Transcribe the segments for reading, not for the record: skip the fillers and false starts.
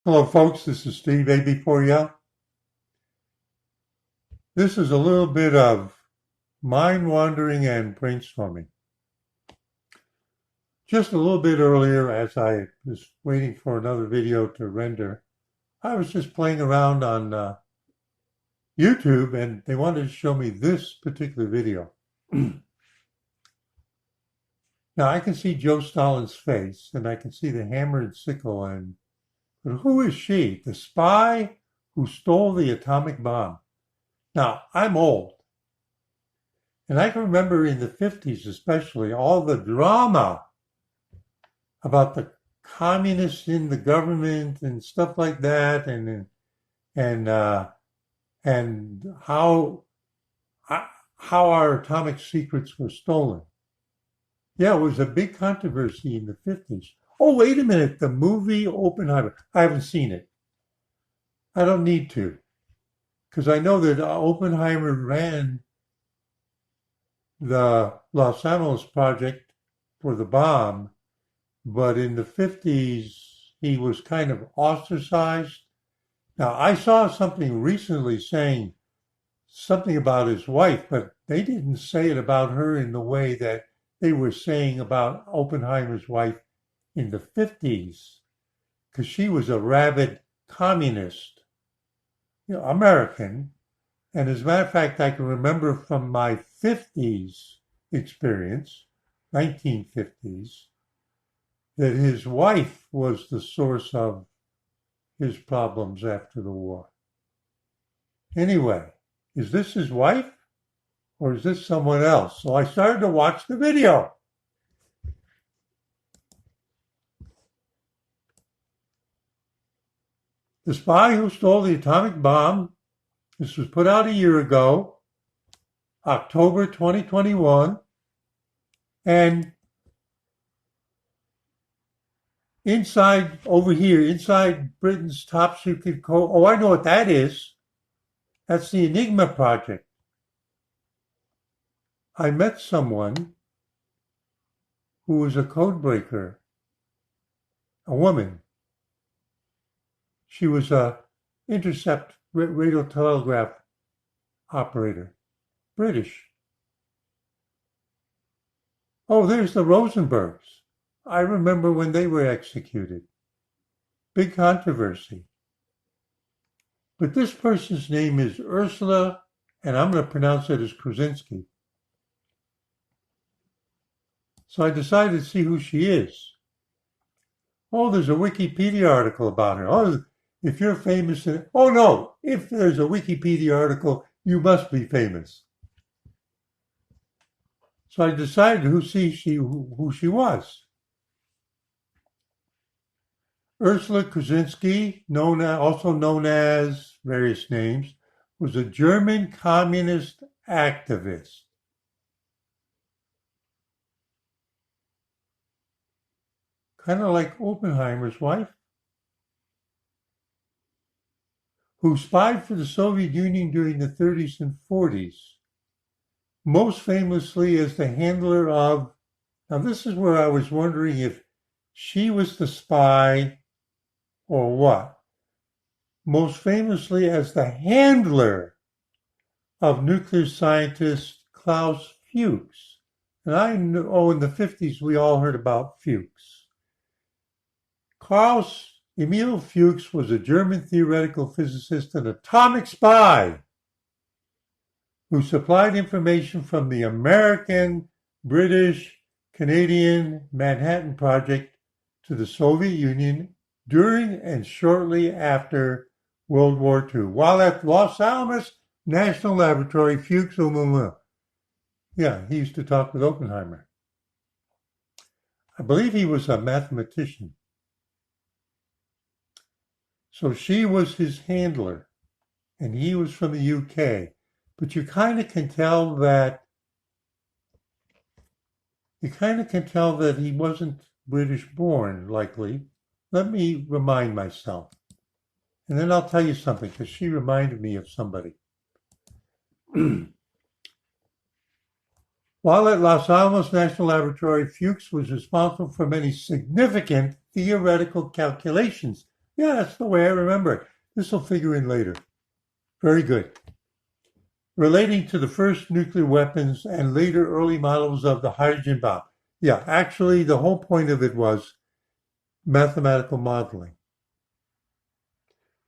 Hello, folks. This is Steve AB4 This is a little bit of mind wandering and brainstorming. Just a little bit earlier, as I was waiting for another video to render, I was just playing around on YouTube, and they wanted to show me this particular video. Now, I can see Joe Stalin's face, and I can see the hammer and sickle, but who is she? The spy who stole the atomic bomb. Now, I'm old, and I can remember in the 50s especially all the drama about the communists in the government and stuff like that, and how our atomic secrets were stolen. Yeah, it was a big controversy in the 50s. Oh, wait a minute, the movie Oppenheimer. I haven't seen it. I don't need to, because I know that Oppenheimer ran the Los Alamos project for the bomb, but in the 50s, he was kind of ostracized. Now, I saw something recently saying something about his wife, but they didn't say it about her in the way that they were saying about Oppenheimer's wife in the 50s, because she was a rabid communist, American. And as a matter of fact, I can remember from my 50s experience, 1950s, that his wife was the source of his problems after the war. Anyway, is this his wife or is this someone else? So I started to watch the video. The Spy Who Stole the Atomic Bomb. This was put out a year ago, October 2021. And inside, over here, inside Britain's top secret code, oh, I know what that is. That's the Enigma project. I met someone who was a code breaker, a woman. She was a intercept radio telegraph operator, British. Oh, there's the Rosenbergs. I remember when they were executed. Big controversy. But this person's name is Ursula, and I'm going to pronounce it as Krasinski. So I decided to see who she is. Oh, there's a Wikipedia article about her. Oh, if you're famous, oh no, if there's a Wikipedia article, you must be famous. So I decided who she was. Ursula Krasinski, also known as various names, was a German communist activist. Kind of like Oppenheimer's wife, who spied for the Soviet Union during the 30s and 40s, most famously as the handler of, now this is where I was wondering if she was the spy or what, most famously as the handler of nuclear scientist Klaus Fuchs. And I know, in the 50s we all heard about Fuchs. Klaus Emil Fuchs was a German theoretical physicist and atomic spy who supplied information from the American, British, Canadian Manhattan Project to the Soviet Union during and shortly after World War II. While at Los Alamos National Laboratory, Fuchs, yeah, he used to talk with Oppenheimer. I believe he was a mathematician. So she was his handler, and he was from the UK. But you kind of can tell that he wasn't British born, likely. Let me remind myself. And then I'll tell you something, because she reminded me of somebody. While at Los Alamos National Laboratory, Fuchs was responsible for many significant theoretical calculations. Yeah, that's the way I remember it. This will figure in later. Very good. Relating to the first nuclear weapons and later early models of the hydrogen bomb. Yeah, actually, the whole point of it was mathematical modeling.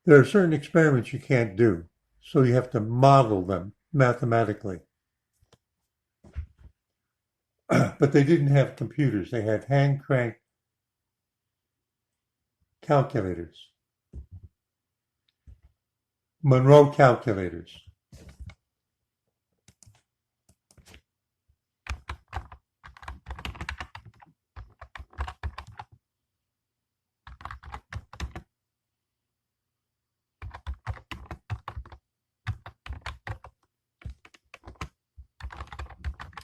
There are certain experiments you can't do, so you have to model them mathematically. But they didn't have computers. They had hand crank calculators, Monroe calculators.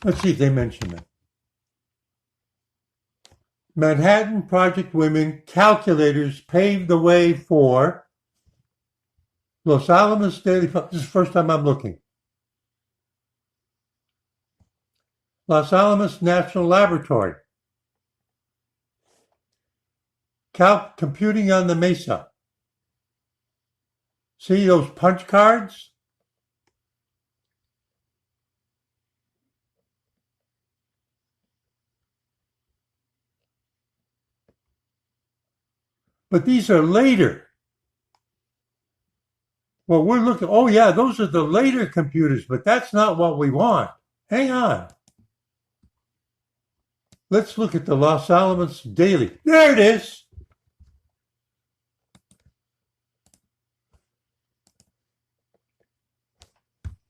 Let's see if they mention them. Manhattan Project women calculators paved the way for Los Alamos Daily. This is the first time I'm looking. Los Alamos National Laboratory. Computing on the Mesa. See those punch cards? But these are later. Well, we're looking, oh yeah, those are the later computers, but that's not what we want. Hang on. Let's look at the Los Alamos Daily. There it is.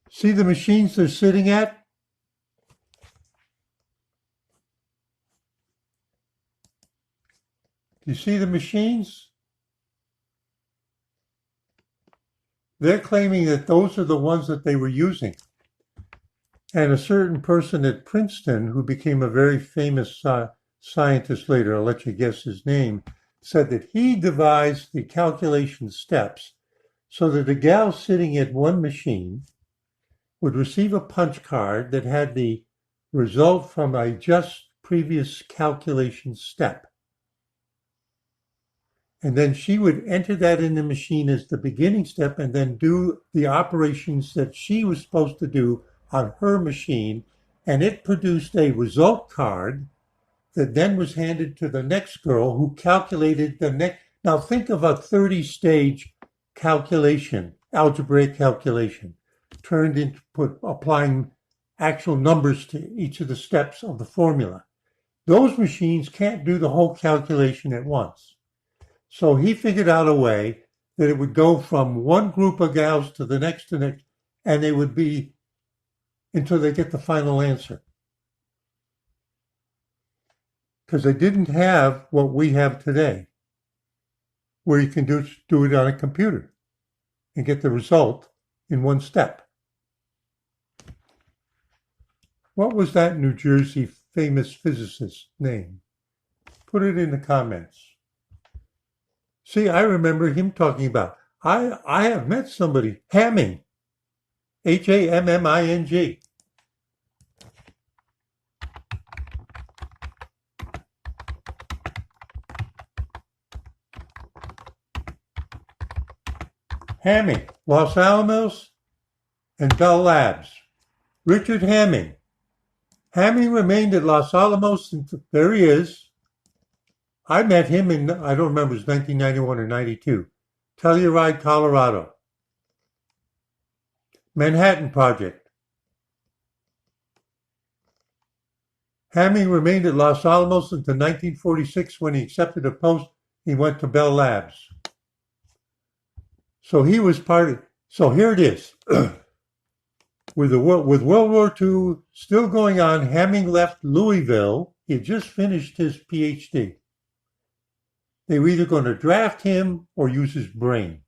See the machines they're sitting at? Do you see the machines? They're claiming that those are the ones that they were using. And a certain person at Princeton, who became a very famous scientist later, I'll let you guess his name, said that he devised the calculation steps so that a gal sitting at one machine would receive a punch card that had the result from a just previous calculation step. And then she would enter that in the machine as the beginning step and then do the operations that she was supposed to do on her machine. And it produced a result card that then was handed to the next girl who calculated the next. Now think of a 30-stage calculation, algebraic calculation, turned into applying actual numbers to each of the steps of the formula. Those machines can't do the whole calculation at once. So he figured out a way that it would go from one group of gals to the next, and they would be until they get the final answer. Because they didn't have what we have today, where you can do it on a computer and get the result in one step. What was that New Jersey famous physicist's name? Put it in the comments. See, I remember him talking about, I have met somebody, Hamming, Hamming. Hamming, Los Alamos and Bell Labs. Richard Hamming. Hamming remained at Los Alamos, there he is. I met him in, I don't remember, it was 1991 or 92. Telluride, Colorado. Manhattan Project. Hamming remained at Los Alamos until 1946 when he accepted a post. He went to Bell Labs. So he was part of, so here it is. With World War II still going on, Hamming left Louisville. He had just finished his PhD. They were either going to draft him or use his brain.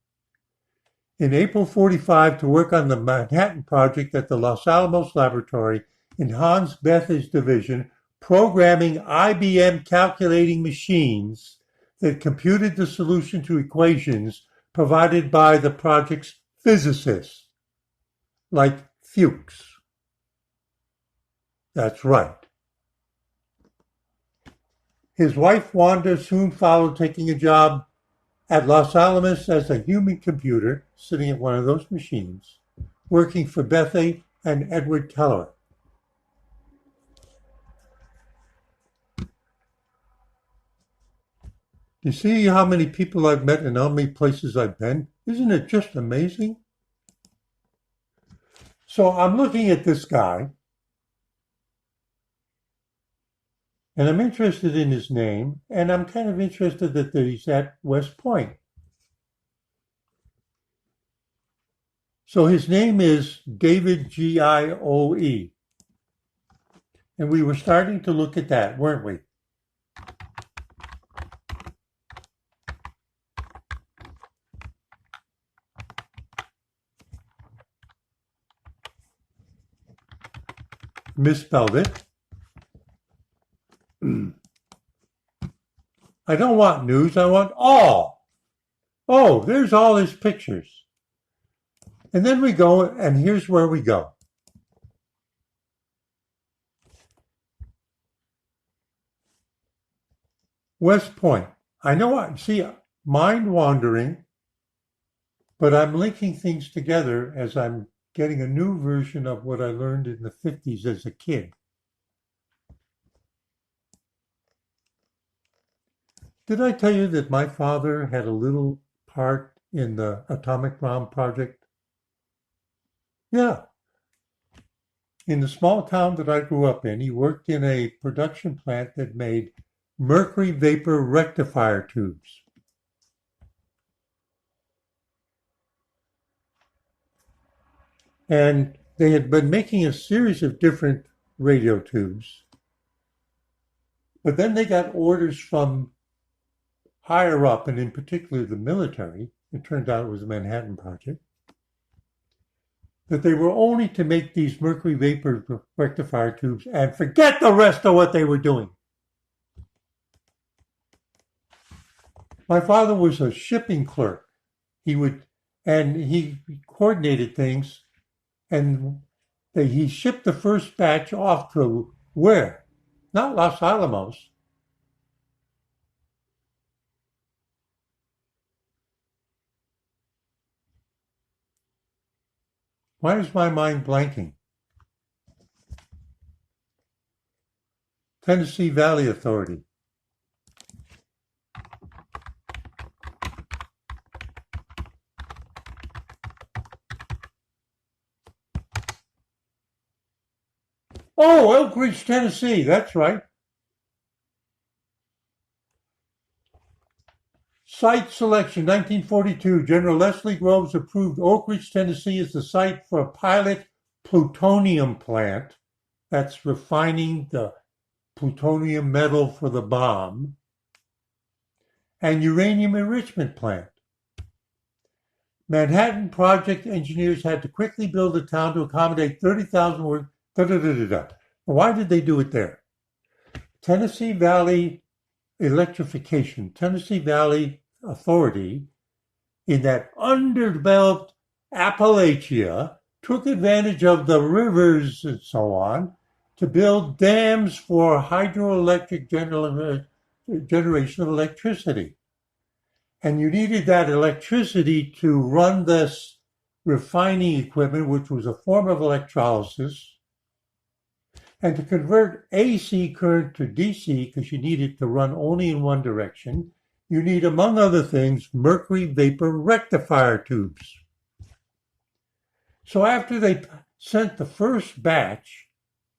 In April 1945, to work on the Manhattan Project at the Los Alamos Laboratory in Hans Bethe's division, programming IBM calculating machines that computed the solution to equations provided by the project's physicists, like Fuchs. That's right. His wife, Wanda, soon followed, taking a job at Los Alamos as a human computer, sitting at one of those machines, working for Bethe and Edward Teller. You see how many people I've met and how many places I've been? Isn't it just amazing? So I'm looking at this guy, and I'm interested in his name, and I'm kind of interested that he's at West Point. So his name is David Gioe. And we were starting to look at that, weren't we? Misspelled it. I don't want news, I want all. Oh, there's all his pictures. And then we go, and here's where we go. West Point. I know I see mind wandering, but I'm linking things together as I'm getting a new version of what I learned in the 50s as a kid. Did I tell you that my father had a little part in the atomic bomb project? Yeah. In the small town that I grew up in, he worked in a production plant that made mercury vapor rectifier tubes. And they had been making a series of different radio tubes. But then they got orders from higher up, and in particular the military, it turned out it was the Manhattan Project, that they were only to make these mercury vapor rectifier tubes and forget the rest of what they were doing. My father was a shipping clerk. He coordinated things, and he shipped the first batch off to where? Not Los Alamos. Why is my mind blanking? Tennessee Valley Authority. Oh, Elk Ridge, Tennessee. That's right. Site selection, 1942. General Leslie Groves approved Oak Ridge, Tennessee as the site for a pilot plutonium plant. That's refining the plutonium metal for the bomb. And uranium enrichment plant. Manhattan Project engineers had to quickly build a town to accommodate 30,000 workers. Why did they do it there? Tennessee Valley Electrification, Tennessee Valley Authority, in that underdeveloped Appalachia, took advantage of the rivers and so on to build dams for hydroelectric generation of electricity. And you needed that electricity to run this refining equipment, which was a form of electrolysis, and to convert AC current to DC, because you need it to run only in one direction, you need, among other things, mercury vapor rectifier tubes. So after they sent the first batch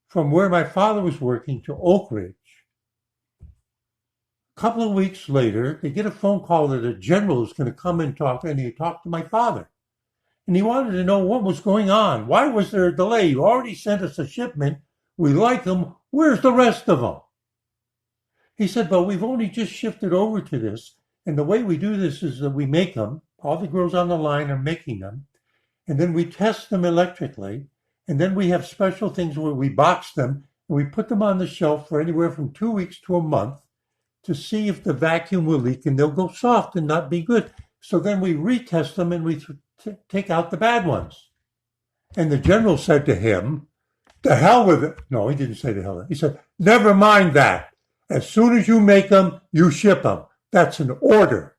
from where my father was working to Oak Ridge, a couple of weeks later, they get a phone call that a general was going to come and talk, and he talked to my father. And he wanted to know what was going on. Why was there a delay? You already sent us a shipment. We like them. Where's the rest of them? He said, but we've only just shifted over to this. And the way we do this is that we make them. All the girls on the line are making them. And then we test them electrically. And then we have special things where we box them and we put them on the shelf for anywhere from 2 weeks to a month to see if the vacuum will leak, and they'll go soft and not be good. So then we retest them and we take out the bad ones. And the general said to him, "The hell with it." No, he didn't say the hell with it. He said, "Never mind that. As soon as you make them, you ship them. That's an order."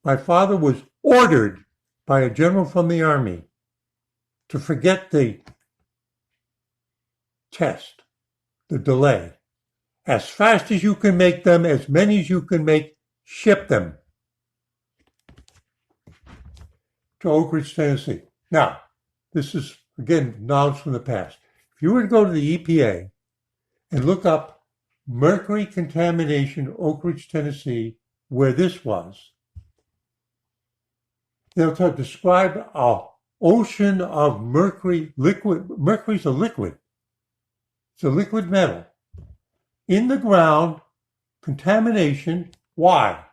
My father was ordered by a general from the Army to forget the test, the delay. As fast as you can make them, as many as you can make, ship them to Oak Ridge, Tennessee. Now, this is, again, knowledge from the past. If you were to go to the EPA and look up mercury contamination, Oak Ridge, Tennessee, where this was, they'll describe an ocean of mercury liquid. Mercury's a liquid. It's a liquid metal. In the ground, contamination. Why?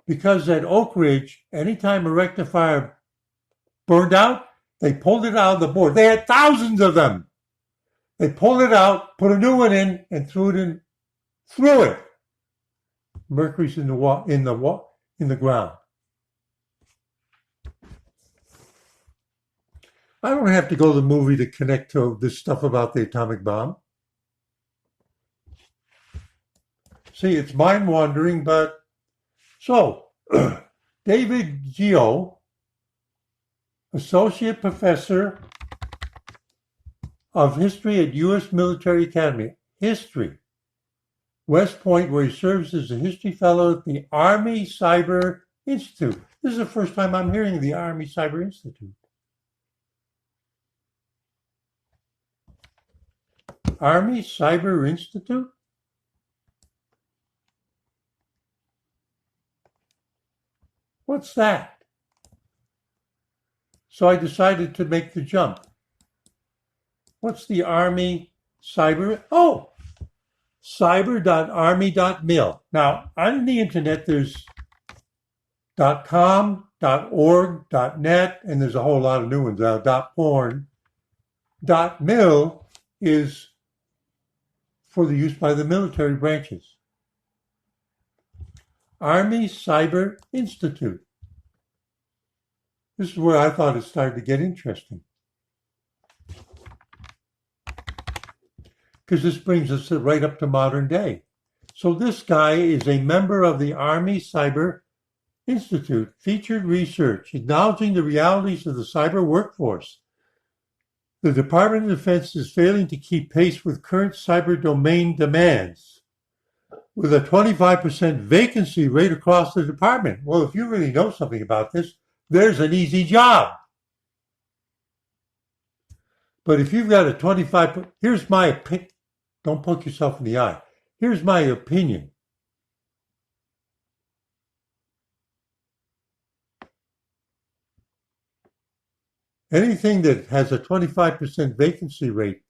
Because at Oak Ridge, anytime a rectifier burned out, they pulled it out of the board. They had thousands of them. They pulled it out, put a new one in, and threw it. Mercury's in the ground. I don't have to go to the movie to connect to this stuff about the atomic bomb. See, it's mind-wandering, but so David Geo, Associate Professor of History at U.S. Military Academy, History, West Point, where he serves as a History Fellow at the Army Cyber Institute. This is the first time I'm hearing of the Army Cyber Institute. Army Cyber Institute? What's that? So I decided to make the jump. What's the Army Cyber? Oh, cyber.army.mil. Now, on the internet, there's .com, .org, .net, and there's a whole lot of new ones now, .porn. .mil is for the use by the military branches. Army Cyber Institute. This is where I thought it started to get interesting. Because this brings us right up to modern day. So this guy is a member of the Army Cyber Institute, featured research, acknowledging the realities of the cyber workforce. The Department of Defense is failing to keep pace with current cyber domain demands, with a 25% vacancy rate across the department. Well, if you really know something about this, there's an easy job. But if you've got a 25, here's my opinion. Don't poke yourself in the eye. Here's my opinion. Anything that has a 25% vacancy rate,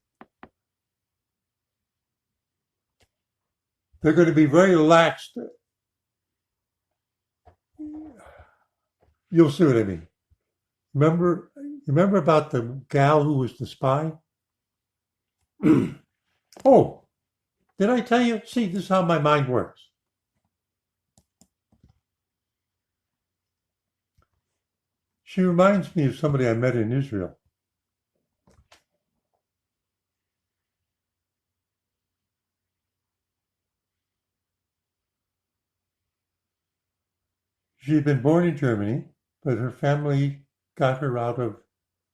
they're going to be very relaxed. You'll see what I mean. Remember about the gal who was the spy? Oh, did I tell you? See, this is how my mind works. She reminds me of somebody I met in Israel. She had been born in Germany, but her family got her out of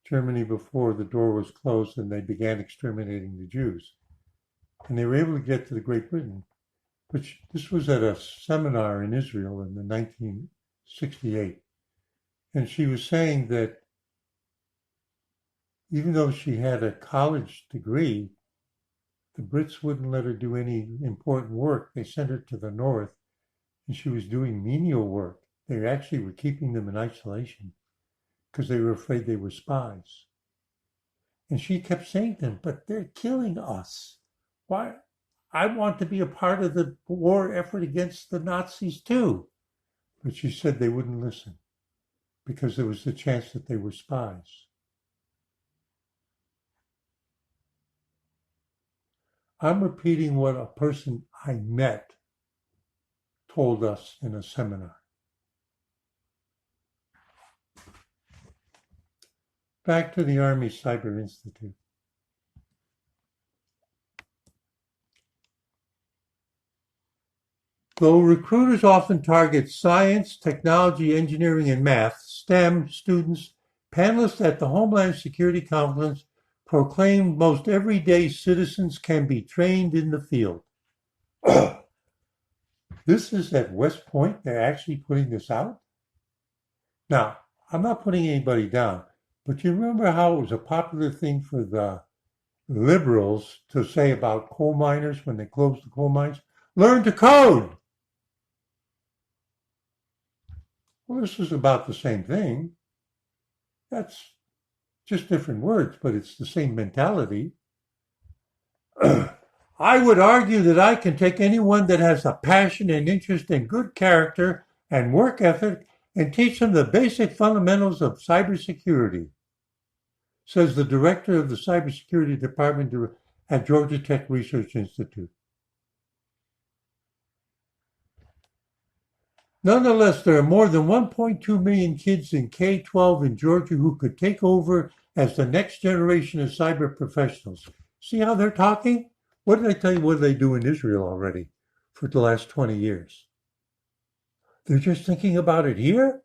Germany before the door was closed and they began exterminating the Jews. And they were able to get to the Great Britain. But this was at a seminar in Israel in the 1968. And she was saying that even though she had a college degree, the Brits wouldn't let her do any important work. They sent her to the north, and she was doing menial work. They actually were keeping them in isolation because they were afraid they were spies. And she kept saying to them, but they're killing us. Why? I want to be a part of the war effort against the Nazis too. But she said they wouldn't listen because there was the chance that they were spies. I'm repeating what a person I met told us in a seminar. Back to the Army Cyber Institute. Though recruiters often target science, technology, engineering, and math, STEM students, panelists at the Homeland Security Conference proclaimed most everyday citizens can be trained in the field. This is at West Point. They're actually putting this out. Now, I'm not putting anybody down, but you remember how it was a popular thing for the liberals to say about coal miners when they closed the coal mines? Learn to code. Well, this is about the same thing. That's just different words, but it's the same mentality. I would argue that I can take anyone that has a passion and interest and good character and work ethic and teach them the basic fundamentals of cybersecurity, says the director of the cybersecurity department at Georgia Tech Research Institute. Nonetheless, there are more than 1.2 million kids in K-12 in Georgia who could take over as the next generation of cyber professionals. See how they're talking? What did I tell you what they do in Israel already for the last 20 years? They're just thinking about it here?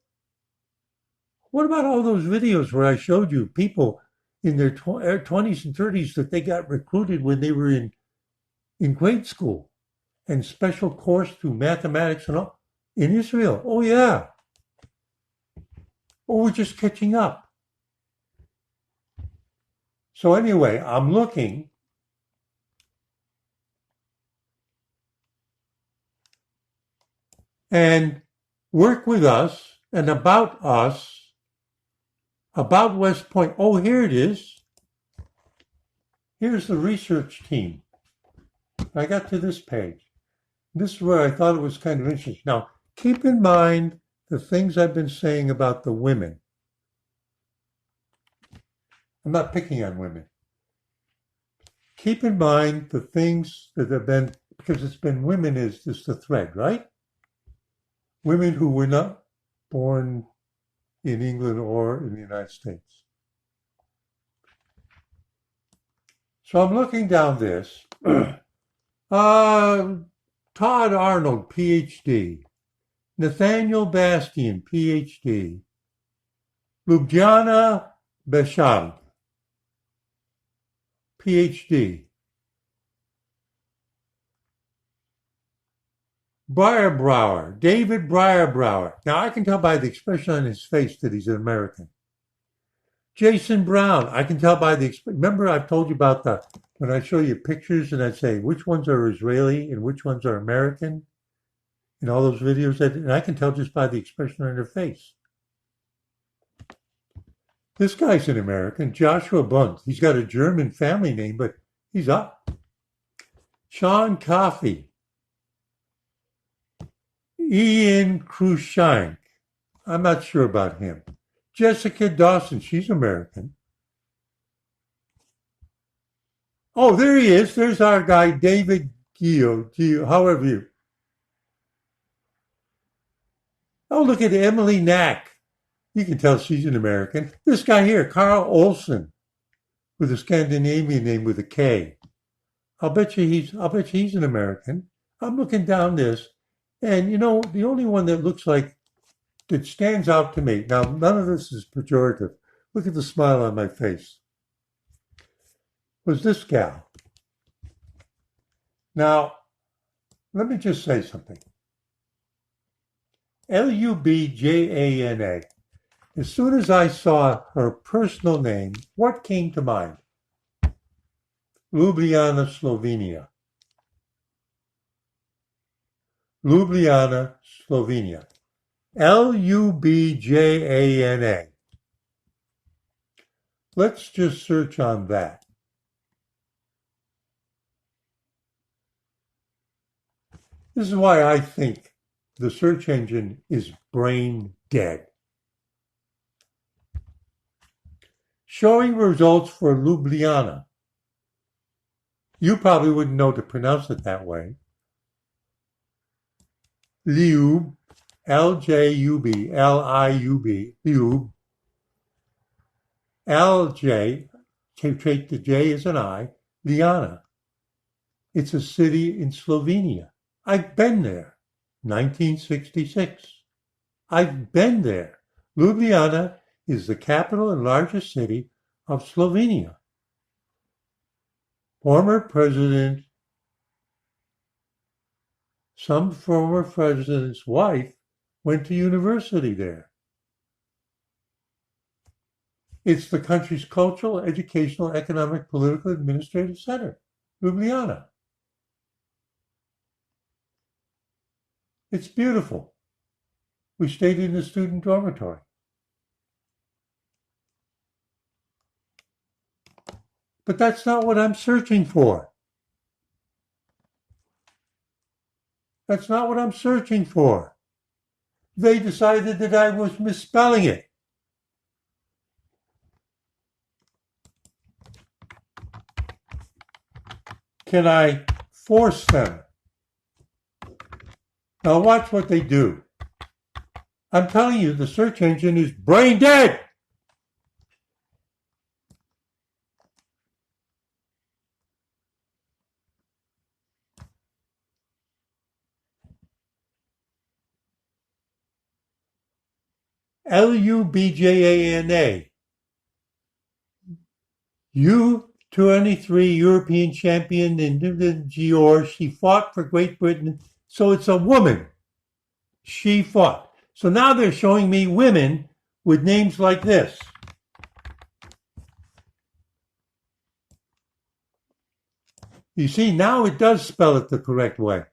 What about all those videos where I showed you people in their 20s and 30s that they got recruited when they were in grade school and special course through mathematics and all? In Israel. Oh, yeah. Oh, we're just catching up. So anyway, I'm looking. And work with us and about us, about West Point. Oh, here it is. Here's the research team. I got to this page. This is where I thought it was kind of interesting. Now, keep in mind the things I've been saying about the women. I'm not picking on women. Keep in mind the things that have been, because it's been women is just the thread, right? Women who were not born in England or in the United States. So I'm looking down this. Todd Arnold, PhD. Nathaniel Bastian, PhD. Ljubljana Beshal, PhD. Brierbrower, David Brierbrower. Now I can tell by the expression on his face that he's an American. Jason Brown, I can tell by the expression. Remember I've told you about when I show you pictures and I'd say which ones are Israeli and which ones are American in all those videos, and I can tell just by the expression on their face. This guy's an American, Joshua Bunt. He's got a German family name, but he's up. Sean Coffey. Ian Cruikshank. I'm not sure about him. Jessica Dawson. She's American. Oh, there he is. There's our guy, David Gio. However you. Oh, look at Emily Knack. You can tell she's an American. This guy here, Carl Olson, with a Scandinavian name with a K. I'll bet you he's an American. I'm looking down this, and you know, the only one that looks like that stands out to me. Now, none of this is pejorative. Look at the smile on my face. Was this gal. Now, let me just say something. Ljubljana. As soon as I saw her personal name, what came to mind? Ljubljana, Slovenia. Ljubljana, Slovenia. Ljubljana. Let's just search on that. This is why I think the search engine is brain dead. Showing results for Ljubljana. You probably wouldn't know to pronounce it that way. Ljub, L-J-U-B, L-I-U-B, Ljub. L-J, take the J as an I, Ljubljana. It's a city in Slovenia. I've been there. 1966. I've been there. Ljubljana is the capital and largest city of Slovenia. Some former president's wife went to university there. It's the country's cultural, educational, economic, political, administrative center, Ljubljana. It's beautiful. We stayed in the student dormitory. But that's not what I'm searching for. That's not what I'm searching for. They decided that I was misspelling it. Can I force them? Now watch what they do. I'm telling you, the search engine is brain dead. Ljubljana. U23 European champion in Gior. She fought for Great Britain. So it's a woman. She fought. So now they're showing me women with names like this. You see, now it does spell it the correct way.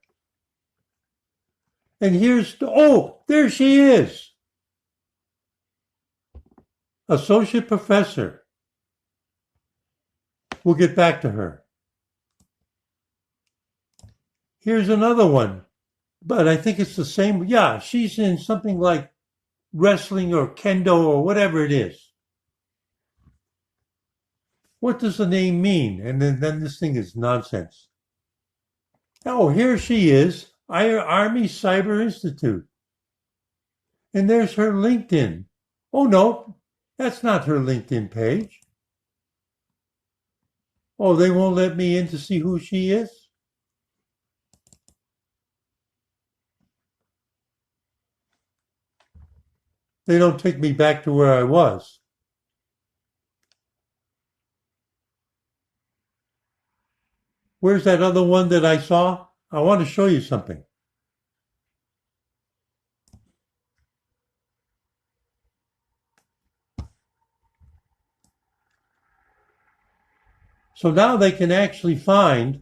And there she is. Associate professor. We'll get back to her. Here's another one, but I think it's the same. Yeah, she's in something like wrestling or kendo or whatever it is. What does the name mean? And then this thing is nonsense. Oh, here she is, Army Cyber Institute. And there's her LinkedIn. Oh, no, that's not her LinkedIn page. Oh, they won't let me in to see who she is? They don't take me back to where I was. Where's that other one that I saw? I want to show you something. So now they can actually find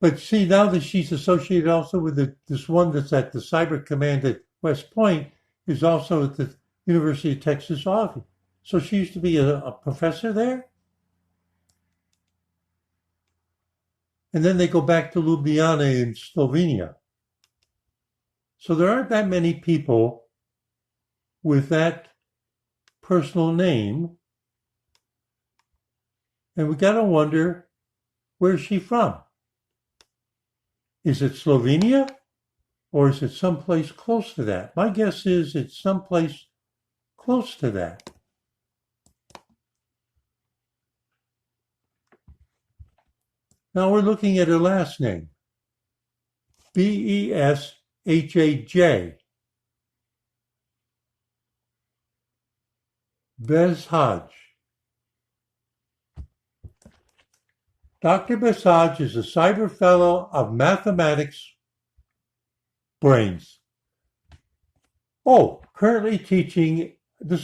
but see, now that she's associated also with this one that's at the Cyber Command at West Point is also at the University of Texas Austin. So she used to be a professor there? And then they go back to Ljubljana in Slovenia. So there aren't that many people with that personal name. And we got to wonder, where's she from? Is it Slovenia? Or is it someplace close to that? My guess is it's someplace close to that. Now we're looking at her last name. Beshaj. Beshaj. Dr. Beshaj is a cyber fellow of mathematics brains. Oh, currently teaching,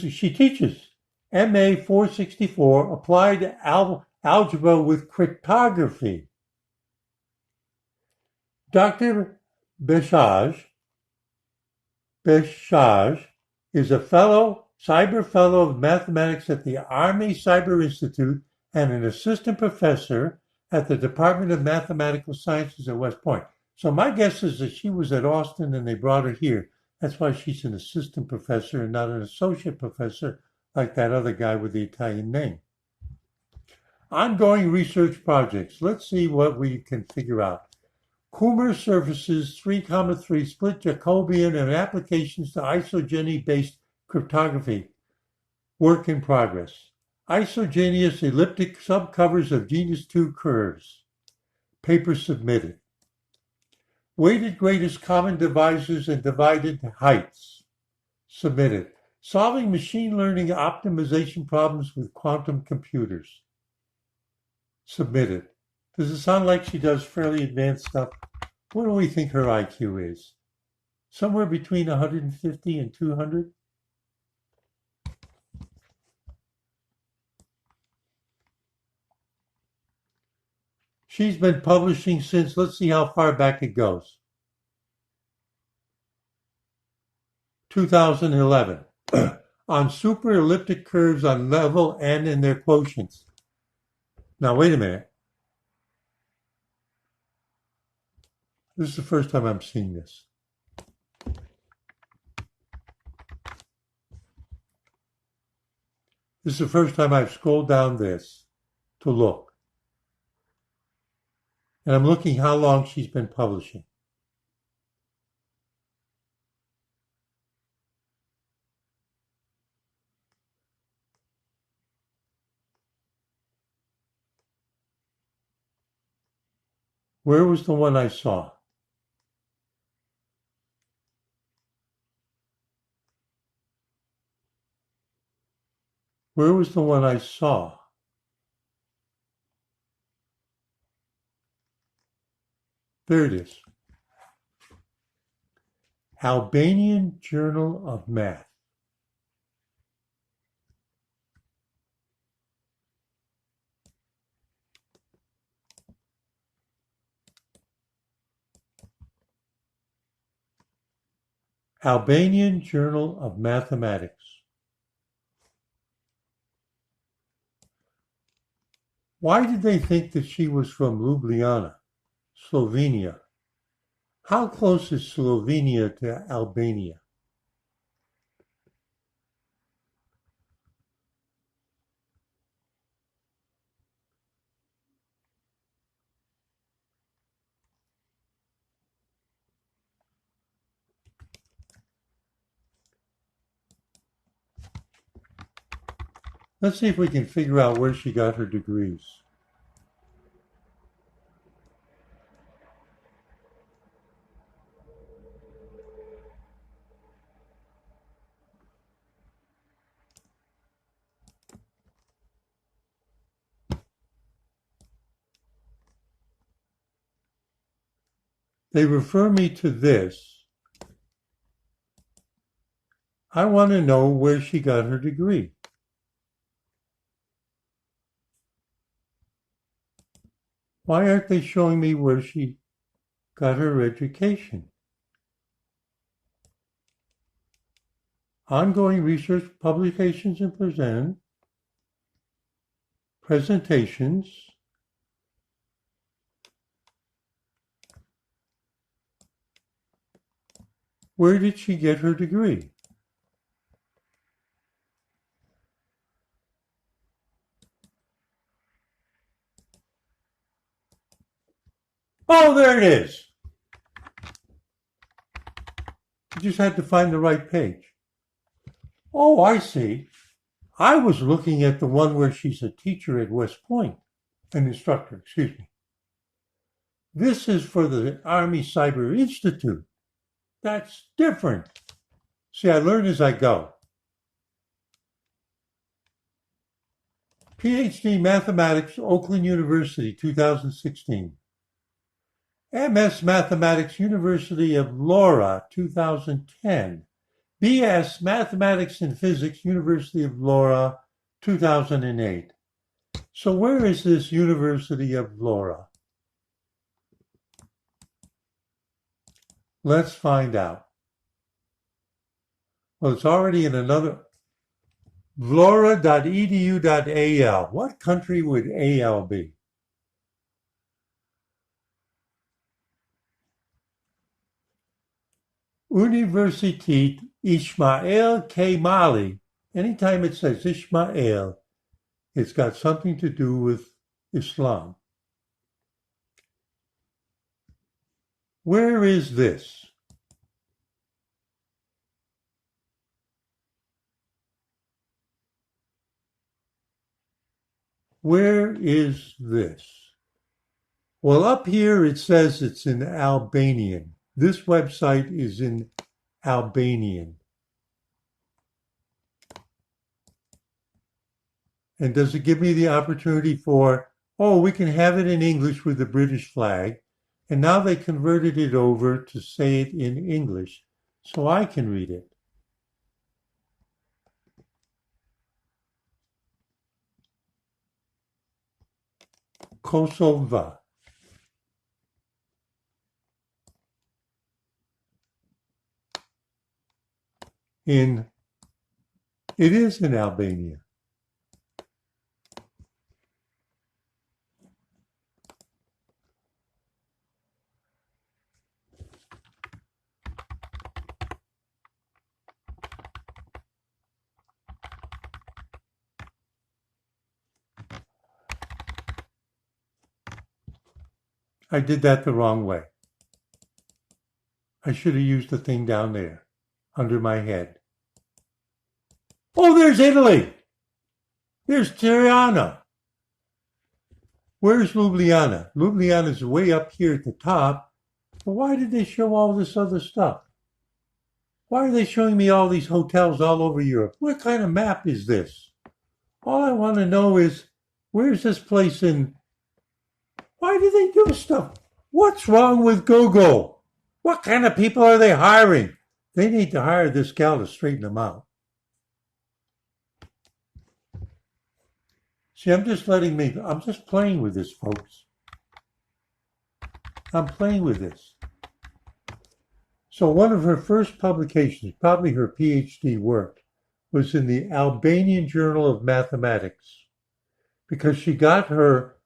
she teaches MA 464, Applied Algebra with Cryptography. Dr. Beshaj is a cyber fellow of mathematics at the Army Cyber Institute and an assistant professor at the Department of Mathematical Sciences at West Point. So my guess is that she was at Austin and they brought her here. That's why she's an assistant professor and not an associate professor like that other guy with the Italian name. Ongoing research projects. Let's see what we can figure out. Kummer surfaces 3,3 split Jacobian and applications to isogeny-based cryptography. Work in progress. Isogenous elliptic subcovers of genus 2 curves. Paper submitted. Weighted greatest common divisors and divided heights. Submitted. Solving machine learning optimization problems with quantum computers. Submitted. Does it sound like she does fairly advanced stuff? What do we think her IQ is? Somewhere between 150 and 200? She's been publishing since, let's see how far back it goes. 2011. On superelliptic curves on level n and their quotients. Now, wait a minute. This is the first time I'm seeing this. This is the first time I've scrolled down this to look. And I'm looking how long she's been publishing. Where was the one I saw? Where was the one I saw? There it is. Albanian Journal of Math. Albanian Journal of Mathematics. Why did they think that she was from Ljubljana, Slovenia? How close is Slovenia to Albania? Let's see if we can figure out where she got her degrees. They refer me to this. I want to know where she got her degree. Why aren't they showing me where she got her education? Ongoing research, publications and presentations. Where did she get her degree? Oh, there it is. You just had to find the right page. Oh, I see. I was looking at the one where she's a teacher at West Point, an instructor, excuse me. This is for the Army Cyber Institute. That's different. See, I learn as I go. PhD Mathematics, Oakland University, 2016. MS Mathematics, University of Laura, 2010. BS Mathematics and Physics, University of Laura, 2008. So where is this University of Laura? Let's find out. Well, it's already in another Vlora.edu.al. What country would AL be? Universiteit Ismail Kemali. Anytime it says Ismail, it's got something to do with Islam. Where is this? Where is this? Well, up here it says it's in Albanian. This website is in Albanian. And does it give me the opportunity for, oh, we can have it in English with the British flag. And now they converted it over to say it in English so I can read it. Kosova. It is in Albania. I did that the wrong way. I should have used the thing down there, under my head. Oh, there's Italy. There's Tirana. Where's Ljubljana? Ljubljana's way up here at the top. But why did they show all this other stuff? Why are they showing me all these hotels all over Europe? What kind of map is this? All I want to know is, where's this place in... Why do they do stuff? What's wrong with Google? What kind of people are they hiring? They need to hire this gal to straighten them out. See, I'm just playing with this, folks. I'm playing with this. So one of her first publications, probably her PhD work, was in the Albanian Journal of Mathematics, because she got her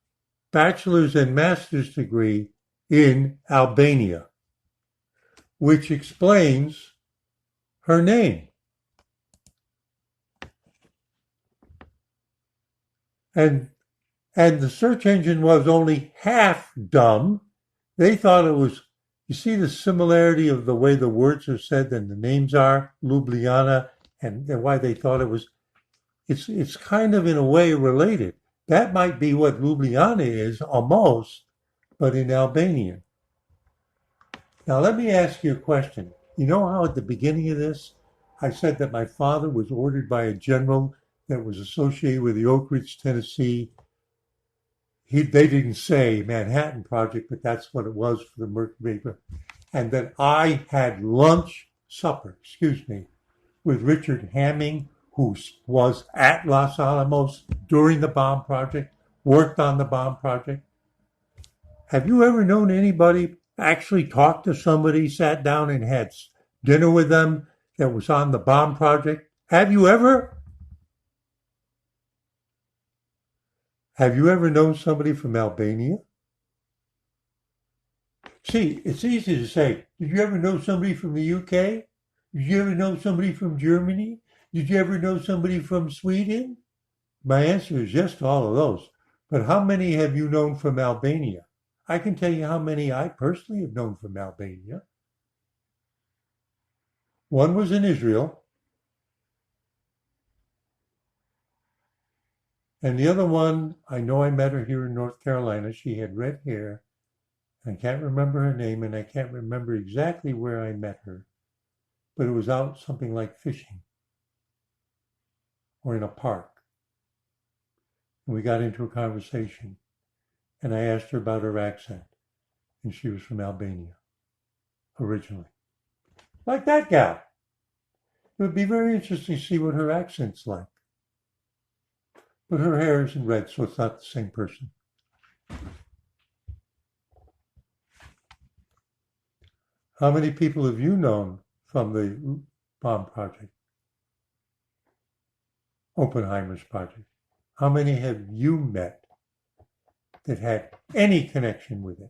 bachelor's and master's degree in Albania, which explains her name. And the search engine was only half dumb. They thought it was, you see the similarity of the way the words are said and the names are, Ljubljana, and why they thought it was, it's kind of in a way related. That might be what Ljubljana is, almost, but in Albanian. Now let me ask you a question. You know how at the beginning of this, I said that my father was ordered by a general that was associated with the Oak Ridge, Tennessee. They didn't say Manhattan Project, but that's what it was for the Mercury. And that I had supper, with Richard Hamming, who was at Los Alamos during the bomb project, worked on the bomb project. Have you ever known anybody actually talk to somebody, sat down and had dinner with them that was on the bomb project? Have you ever? Have you ever known somebody from Albania? See, it's easy to say, did you ever know somebody from the UK? Did you ever know somebody from Germany? Did you ever know somebody from Sweden? My answer is yes to all of those. But how many have you known from Albania? I can tell you how many I personally have known from Albania. One was in Israel, and the other one, I know I met her here in North Carolina. She had red hair. I can't remember her name, and I can't remember exactly where I met her. But it was out something like fishing or in a park. And we got into a conversation, and I asked her about her accent, and she was from Albania originally. Like that gal. It would be very interesting to see what her accent's like. But her hair isn't red, so it's not the same person. How many people have you known from the bomb project? Oppenheimer's project. How many have you met that had any connection with it?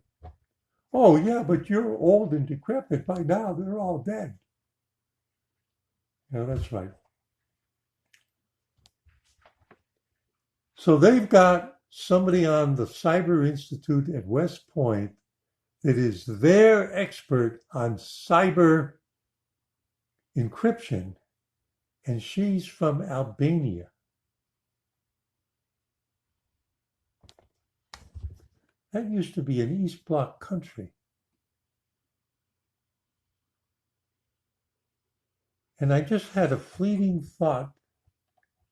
Oh, yeah, but you're old and decrepit. By now, they're all dead. Yeah, that's right. So they've got somebody on the Cyber Institute at West Point that is their expert on cyber encryption, and she's from Albania. That used to be an East Bloc country. And I just had a fleeting thought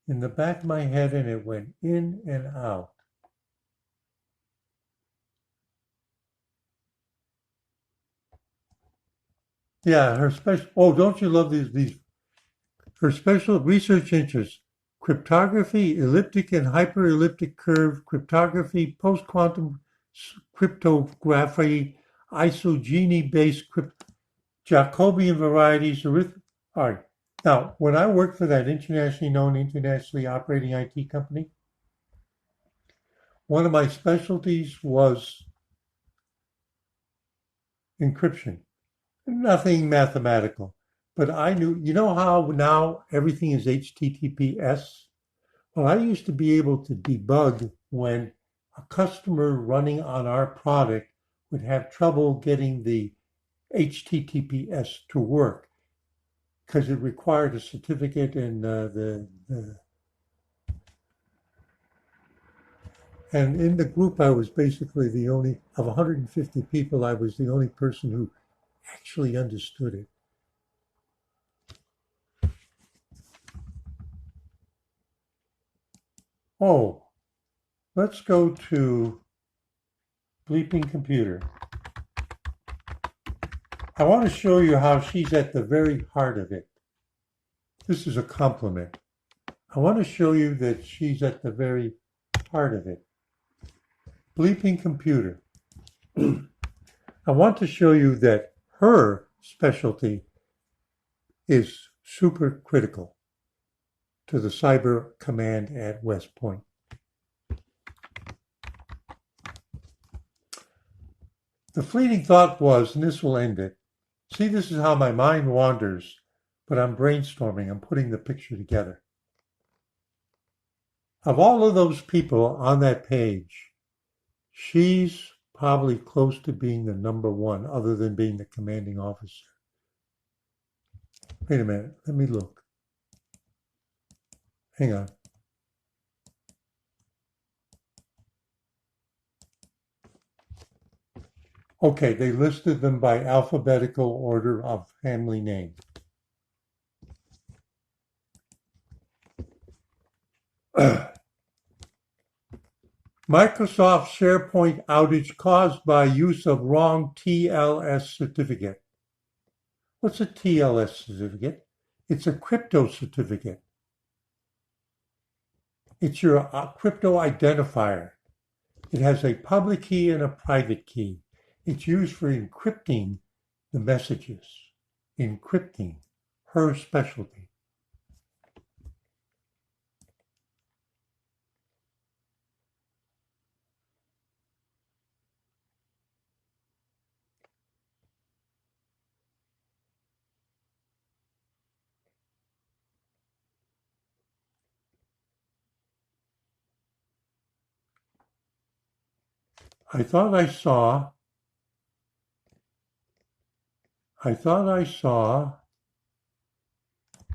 in the back of my head, and it went in and out. Yeah, her special. Oh, don't you love these? Her special research interests: cryptography, elliptic and hyperelliptic curve cryptography, post-quantum cryptography, isogeny-based Jacobian varieties. All right. Now, when I worked for that internationally known, internationally operating IT company, one of my specialties was encryption. Nothing mathematical, but I knew, you know how now everything is HTTPS? Well, I used to be able to debug when a customer running on our product would have trouble getting the HTTPS to work because it required a certificate and and in the group I was basically the only, of 150 people, I was the only person who actually understood it. Oh, let's go to Bleeping Computer. I want to show you how she's at the very heart of it. This is a compliment. I want to show you that she's at the very heart of it. Bleeping Computer. I want to show you that her specialty is super critical to the cyber command at West Point. The fleeting thought was, and this will end it, see, this is how my mind wanders, but I'm brainstorming, I'm putting the picture together. Of all of those people on that page, she's probably close to being the number one, other than being the commanding officer. Wait a minute, let me look. Hang on. Okay, they listed them by alphabetical order of family name. Microsoft SharePoint outage caused by use of wrong TLS certificate. What's a TLS certificate? It's a crypto certificate. It's your crypto identifier. It has a public key and a private key. It's used for encrypting the messages. Encrypting, her specialty. I thought I saw,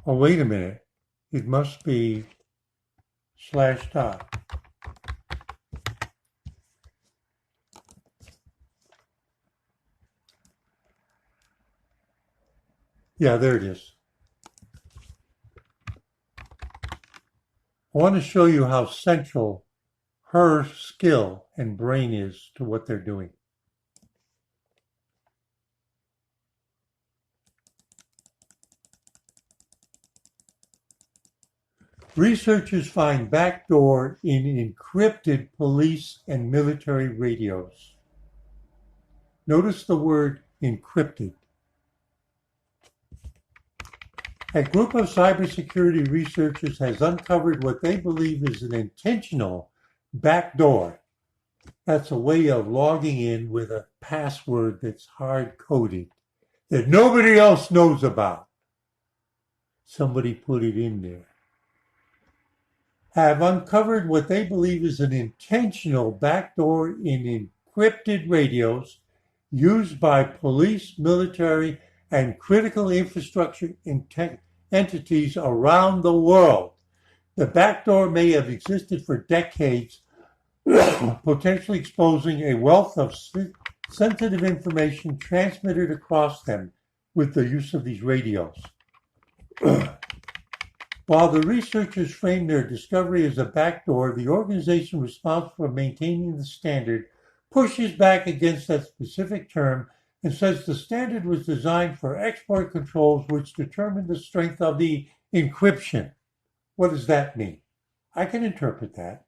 oh, wait a minute. It must be /top. Yeah, there it is. I want to show you how central her skill and brain is to what they're doing. Researchers find backdoor in encrypted police and military radios. Notice the word encrypted. A group of cybersecurity researchers has uncovered what they believe is an intentional backdoor. That's a way of logging in with a password that's hard-coded that nobody else knows about. Somebody put it in there. Have uncovered what they believe is an intentional backdoor in encrypted radios used by police, military, and critical infrastructure entities around the world. The backdoor may have existed for decades, potentially exposing a wealth of sensitive information transmitted across them with the use of these radios. While the researchers framed their discovery as a backdoor, the organization responsible for maintaining the standard pushes back against that specific term and says the standard was designed for export controls which determine the strength of the encryption. What does that mean? I can interpret that.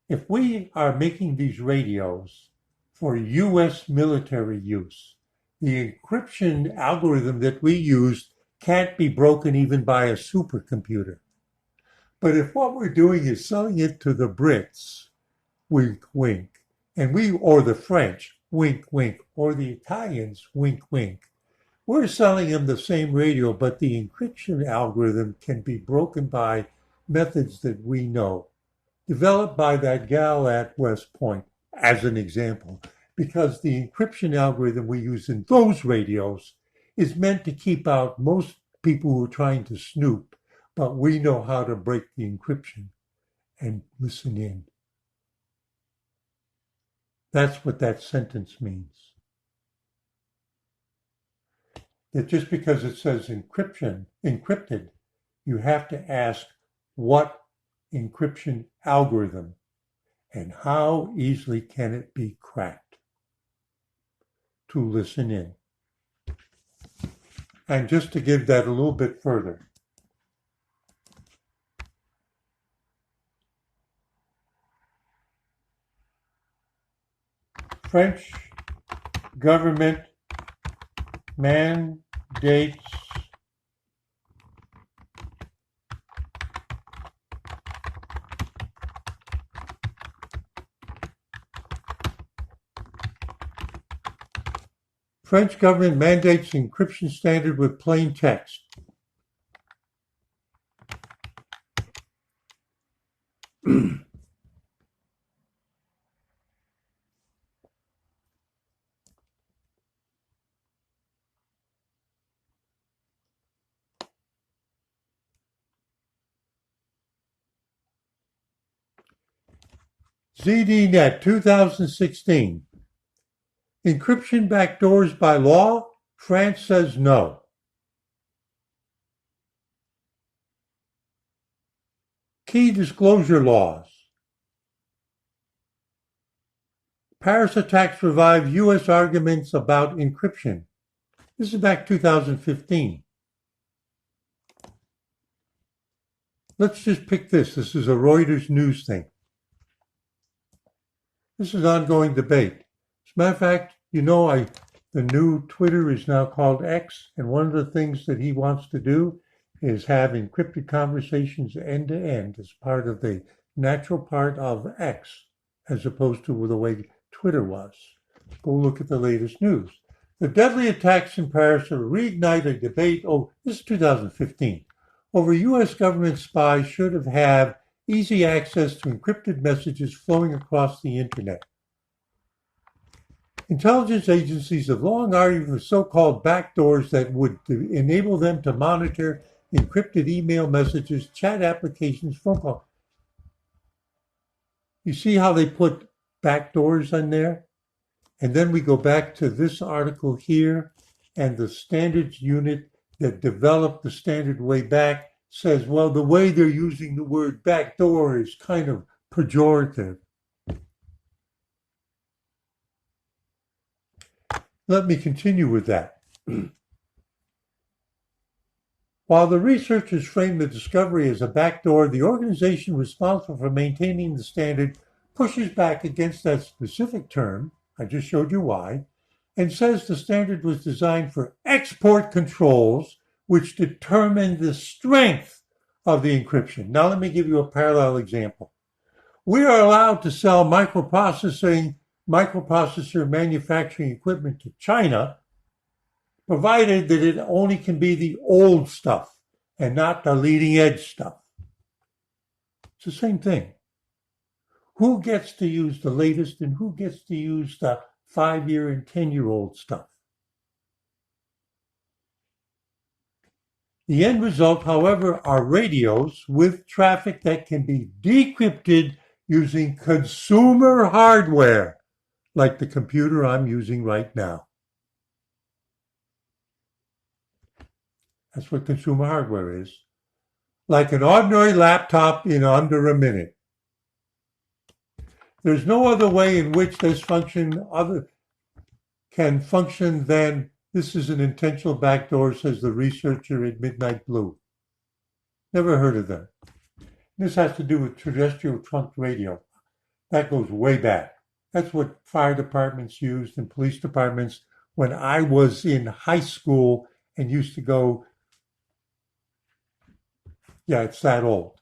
If we are making these radios for U.S. military use, the encryption algorithm that we use can't be broken even by a supercomputer. But if what we're doing is selling it to the Brits, wink, wink, or the French, wink, wink, or the Italians, wink, wink, we're selling them the same radio, but the encryption algorithm can be broken by methods that we know, developed by that gal at West Point, as an example, because the encryption algorithm we use in those radios is meant to keep out most people who are trying to snoop, but we know how to break the encryption and listen in. That's what that sentence means. That just because it says encrypted, you have to ask what encryption algorithm and how easily can it be cracked to listen in. And just to give that a little bit further, French government mandates encryption standard with plain text. ZDNet 2016. Encryption backdoors by law? France says no. Key disclosure laws. Paris attacks revive U.S. arguments about encryption. This is back 2015. Let's just pick this. This is a Reuters news thing. This is ongoing debate. As a matter of fact, you know, the new Twitter is now called X, and one of the things that he wants to do is have encrypted conversations end to end as part of the natural part of X, as opposed to the way Twitter was. Go look at the latest news. The deadly attacks in Paris have reignited a debate, this is 2015, over U.S. government spies should have easy access to encrypted messages flowing across the internet. Intelligence agencies have long argued for so-called backdoors that would enable them to monitor encrypted email messages, chat applications, phone calls. You see how they put backdoors on there? And then we go back to this article here, and the standards unit that developed the standard way back says, well, the way they're using the word backdoor is kind of pejorative. Let me continue with that. While the researchers framed the discovery as a backdoor, the organization responsible for maintaining the standard pushes back against that specific term, I just showed you why, and says the standard was designed for export controls which determine the strength of the encryption. Now let me give you a parallel example. We are allowed to sell microprocessor manufacturing equipment to China, provided that it only can be the old stuff and not the leading edge stuff. It's the same thing. Who gets to use the latest and who gets to use the 5-year and 10-year-old stuff? The end result, however, are radios with traffic that can be decrypted using consumer hardware, like the computer I'm using right now. That's what consumer hardware is. Like an ordinary laptop in under a minute. There's no other way in which this can function than this is an intentional backdoor, says the researcher at Midnight Blue. Never heard of that. This has to do with terrestrial trunk radio. That goes way back. That's what fire departments used and police departments when I was in high school and used to go, yeah, it's that old.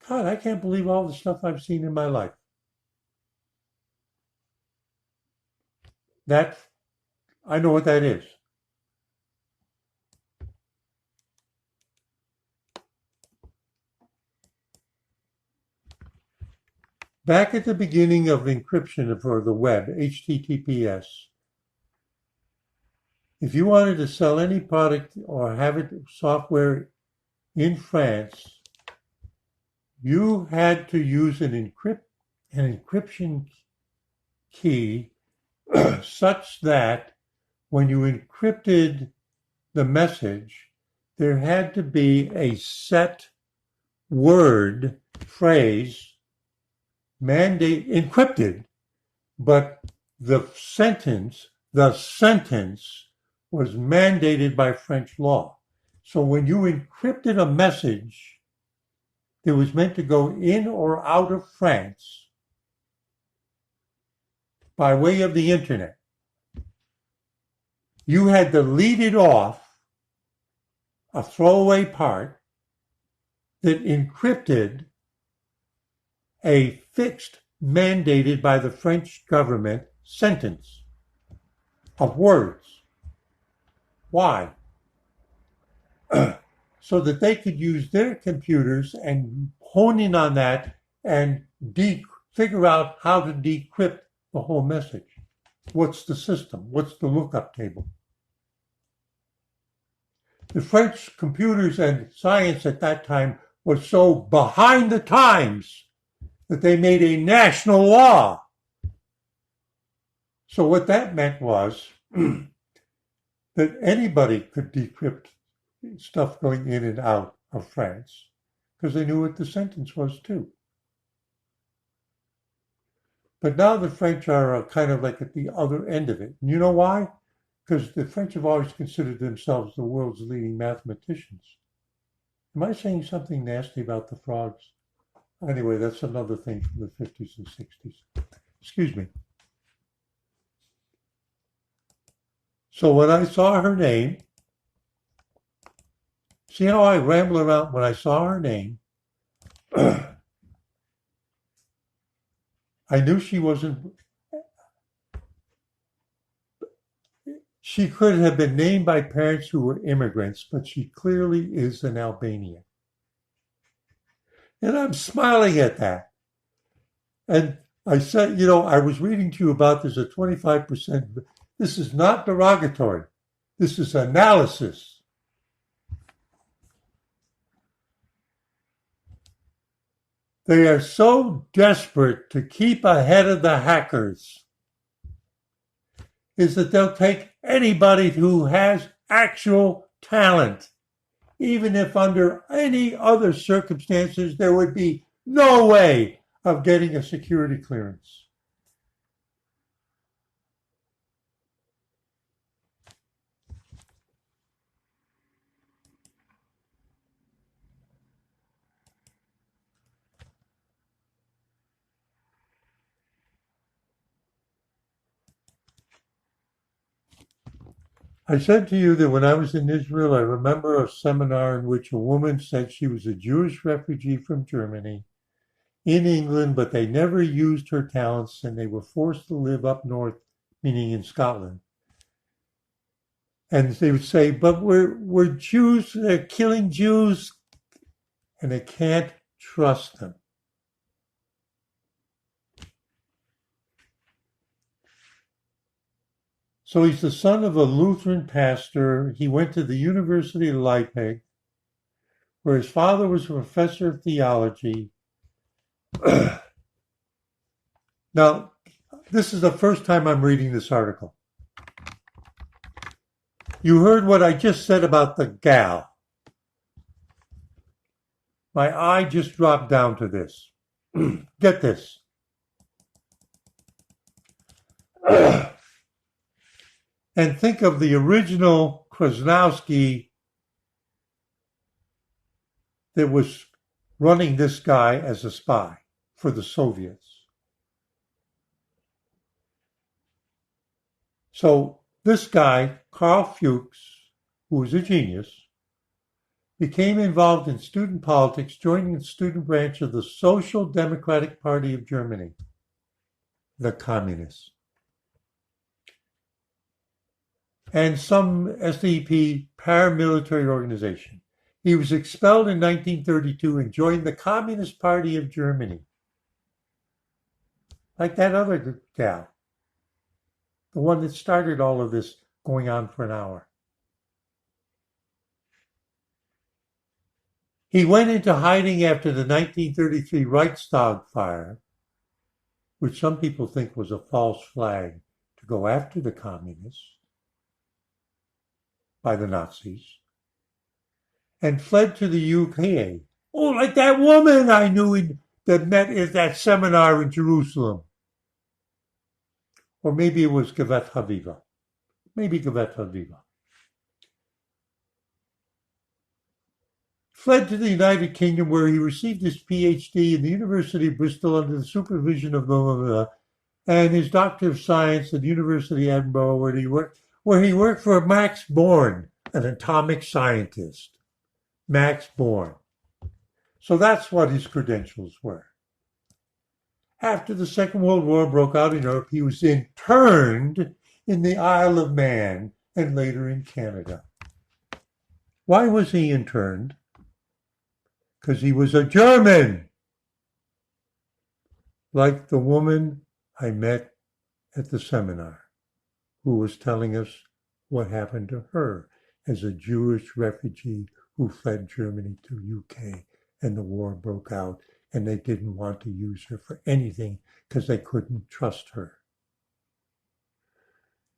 God, I can't believe all the stuff I've seen in my life. I know what that is. Back at the beginning of encryption for the web, HTTPS, if you wanted to sell any product or have it software in France, you had to use an encryption key such that when you encrypted the message, there had to be a set word, phrase, encrypted, but the sentence was mandated by French law. So when you encrypted a message that was meant to go in or out of France by way of the internet, you had to lead it off a throwaway part that encrypted a fixed, mandated by the French government sentence of words. Why? So that they could use their computers and hone in on that and figure out how to decrypt the whole message. What's the system? What's the lookup table? The French computers and science at that time was so behind the times that they made a national law. So what that meant was that anybody could decrypt stuff going in and out of France because they knew what the sentence was too. But now the French are kind of like at the other end of it. And you know why? Because the French have always considered themselves the world's leading mathematicians. Am I saying something nasty about the frogs? Anyway, that's another thing from the 50s and 60s. Excuse me. So when I saw her name, see how I ramble around when I saw her name, I knew she wasn't, she could have been named by parents who were immigrants, but she clearly is an Albanian. And I'm smiling at that. And I said, I was reading to you about there's a 25%. This is not derogatory. This is analysis. They are so desperate to keep ahead of the hackers is that they'll take anybody who has actual talent, even if under any other circumstances there would be no way of getting a security clearance. I said to you that when I was in Israel, I remember a seminar in which a woman said she was a Jewish refugee from Germany in England, but they never used her talents and they were forced to live up north, meaning in Scotland. And they would say, but we're Jews, they're killing Jews, and they can't trust them. So he's the son of a Lutheran pastor. He went to the University of Leipzig, where his father was a professor of theology. Now, this is the first time I'm reading this article. You heard what I just said about the gal. My eye just dropped down to this. Get this. And think of the original Krasnowski that was running this guy as a spy for the Soviets. So this guy, Karl Fuchs, who was a genius, became involved in student politics, joining the student branch of the Social Democratic Party of Germany, the Communists, and some SDP paramilitary organization. He was expelled in 1932 and joined the Communist Party of Germany. Like that other gal, the one that started all of this going on for an hour. He went into hiding after the 1933 Reichstag fire, which some people think was a false flag to go after the communists by the Nazis, and fled to the UK. Oh, like that woman I knew that met at that seminar in Jerusalem. Or maybe it was Gevet Haviva. Maybe Gevet Haviva. Fled to the United Kingdom, where he received his PhD in the University of Bristol under the supervision of and his Doctor of Science at the University of Edinburgh, where he worked for Max Born, an atomic scientist. Max Born. So that's what his credentials were. After the Second World War broke out in Europe, he was interned in the Isle of Man and later in Canada. Why was he interned? Because he was a German, like the woman I met at the seminar, who was telling us what happened to her as a Jewish refugee who fled Germany to UK, and the war broke out, and they didn't want to use her for anything because they couldn't trust her.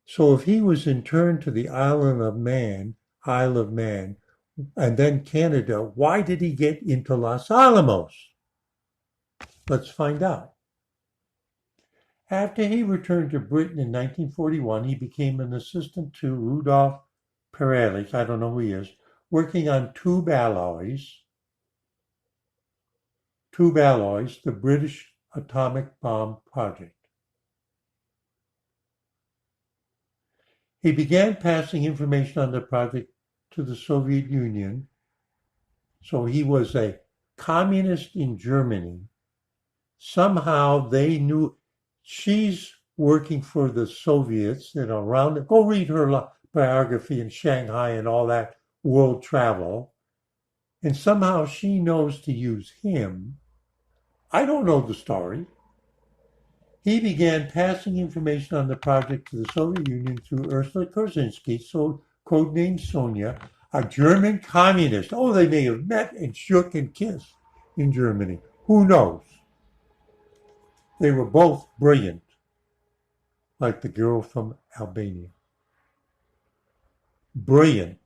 So if he was interned to the Isle of Man, and then Canada, why did he get into Los Alamos? Let's find out. After he returned to Britain in 1941, he became an assistant to Rudolf Perelich, I don't know who he is, working on tube alloys, the British atomic bomb project. He began passing information on the project to the Soviet Union. So he was a communist in Germany. Somehow they knew she's working for the Soviets and around. Go read her biography in Shanghai and all that world travel. And somehow she knows to use him. I don't know the story. He began passing information on the project to the Soviet Union through Ursula Korzinski, so codenamed Sonia, a German communist. Oh, they may have met and shook and kissed in Germany. Who knows? They were both brilliant, like the girl from Albania. Brilliant,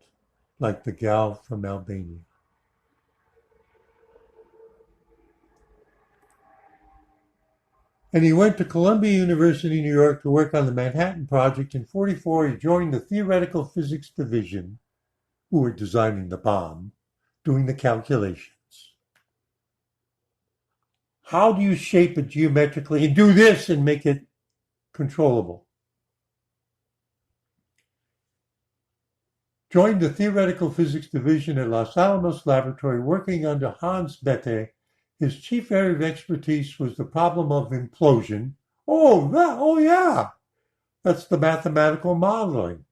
like the gal from Albania. And he went to Columbia University, New York to work on the Manhattan Project. In 1944, he joined the Theoretical Physics Division, who were designing the bomb, doing the calculations. How do you shape it geometrically and do this and make it controllable? Joined the Theoretical Physics Division at Los Alamos Laboratory, working under Hans Bethe. His chief area of expertise was the problem of implosion. Oh yeah, that's the mathematical modeling.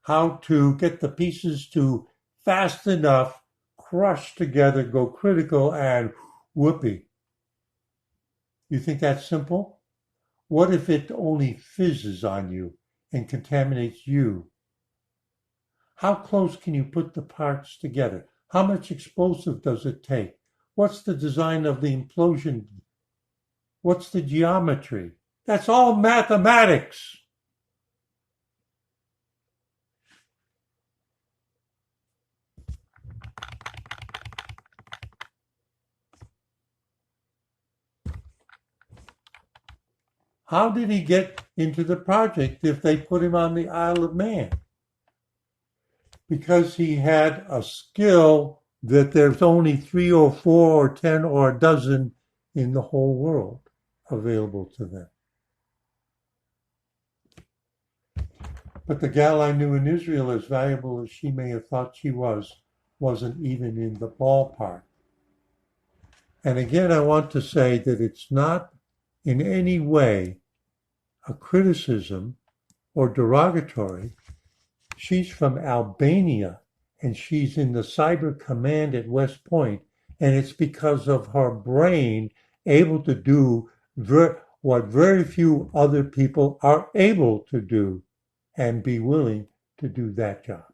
How to get the pieces to fast enough, crush together, go critical, and whoopee. You think that's simple? What if it only fizzes on you and contaminates you? How close can you put the parts together? How much explosive does it take? What's the design of the implosion? What's the geometry? That's all mathematics. How did he get into the project if they put him on the Isle of Man? Because he had a skill that there's only 3 or 4 or 10 or a dozen in the whole world available to them. But the gal I knew in Israel, as valuable as she may have thought she was, wasn't even in the ballpark. And again, I want to say that it's not in any way a criticism or derogatory. She's from Albania, and she's in the cyber command at West Point, and it's because of her brain able to do what very few other people are able to do and be willing to do that job.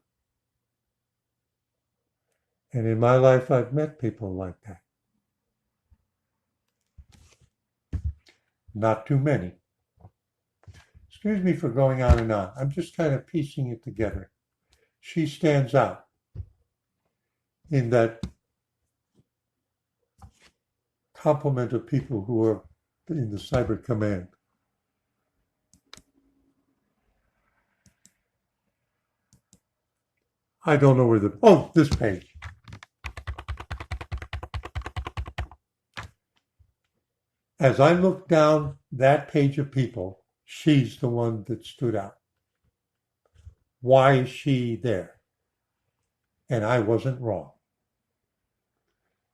And in my life, I've met people like that. Not too many. Excuse me for going on and on. I'm just kind of piecing it together. She stands out in that complement of people who are in the cyber command. I don't know where this page. As I look down that page of people, she's the one that stood out. Why is she there? And I wasn't wrong.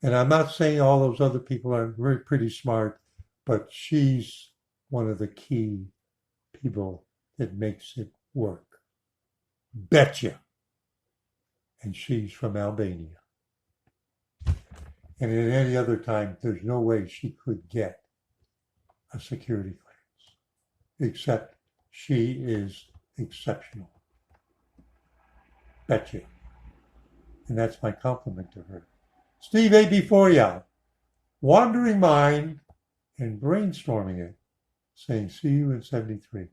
And I'm not saying all those other people are pretty smart, but she's one of the key people that makes it work. Betcha. And she's from Albania. And at any other time, there's no way she could get a security clearance, except she is exceptional. Betcha. And that's my compliment to her. Steve AB4 wandering mind and brainstorming it, saying, see you in 73.